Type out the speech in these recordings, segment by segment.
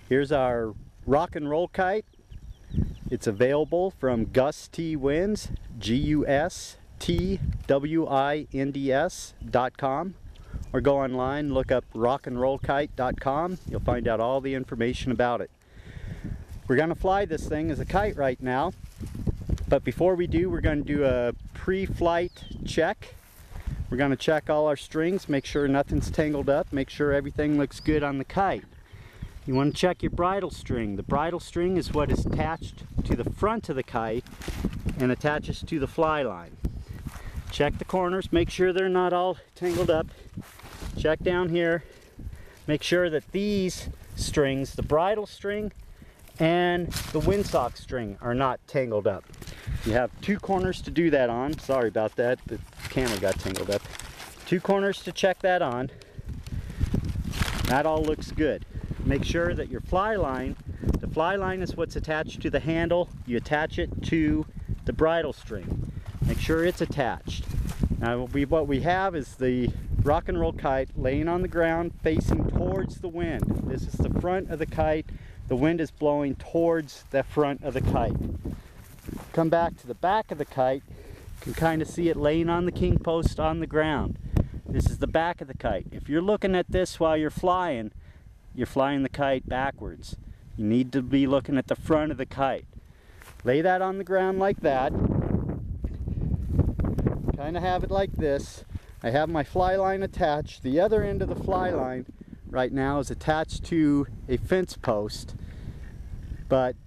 Here's our rock and roll kite. It's available from Gus T Winds, GUSTWINDS.com, or go online, look up rockandrollkite.com. You'll find out all the information about it. We're going to fly this thing as a kite right now, but before we do, we're going to do a pre-flight check. We're going to check all our strings, make sure nothing's tangled up, make sure everything looks good on the kite. You want to check your bridle string. The bridle string is what is attached to the front of the kite and attaches to the fly line. Check the corners, make sure they're not all tangled up. Check down here, make sure that these strings, the bridle string and the windsock string, are not tangled up. You have two corners to do that on. Sorry about that, the camera got tangled up. Two corners to check that on. That all looks good. Make sure that your fly line, the fly line is what's attached to the handle. You attach it to the bridle string. Make sure it's attached. Now what we have is the rock and roll kite laying on the ground facing towards the wind. This is the front of the kite. The wind is blowing towards the front of the kite. Come back to the back of the kite. You can kind of see it laying on the king post on the ground. This is the back of the kite. If you're looking at this while you're flying the kite backwards. You need to be looking at the front of the kite. Lay that on the ground like that. Kind of have it like this. I have my fly line attached. The other end of the fly line right now is attached to a fence post, but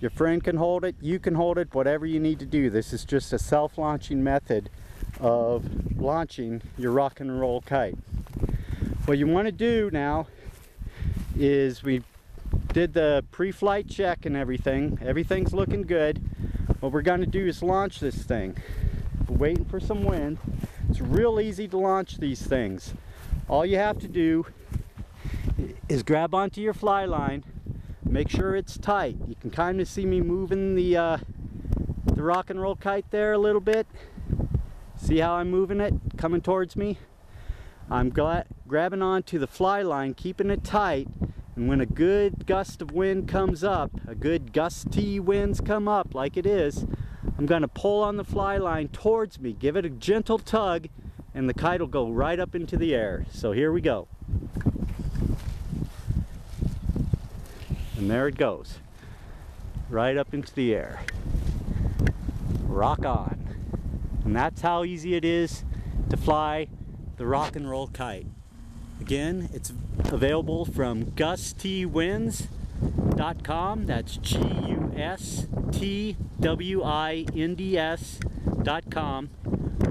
your friend can hold it, you can hold it, whatever you need to do. This is just a self-launching method of launching your rock and roll kite. What you want to do now is, we did the pre-flight check and everything. Everything's looking good. What we're going to do is launch this thing. We're waiting for some wind. It's real easy to launch these things. All you have to do is grab onto your fly line, make sure it's tight. You can kind of see me moving the rock and roll kite there a little bit. See how I'm moving it, coming towards me? I'm grabbing onto the fly line, keeping it tight, and when a good gust of wind comes up, a good gusty winds come up like it is, I'm going to pull on the fly line towards me, give it a gentle tug, and the kite will go right up into the air. So here we go. And there it goes, right up into the air. Rock on. And that's how easy it is to fly the rock and roll kite. Again, it's available from GUSTWINDS.com. That's GUSTWINDS.com.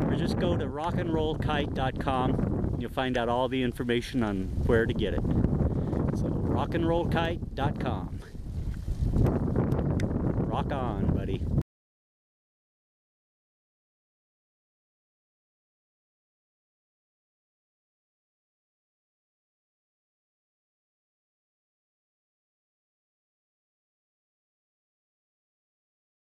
Or just go to rockandrollkite.com. You'll find out all the information on where to get it. So rockandrollkite.com. Rock on, buddy.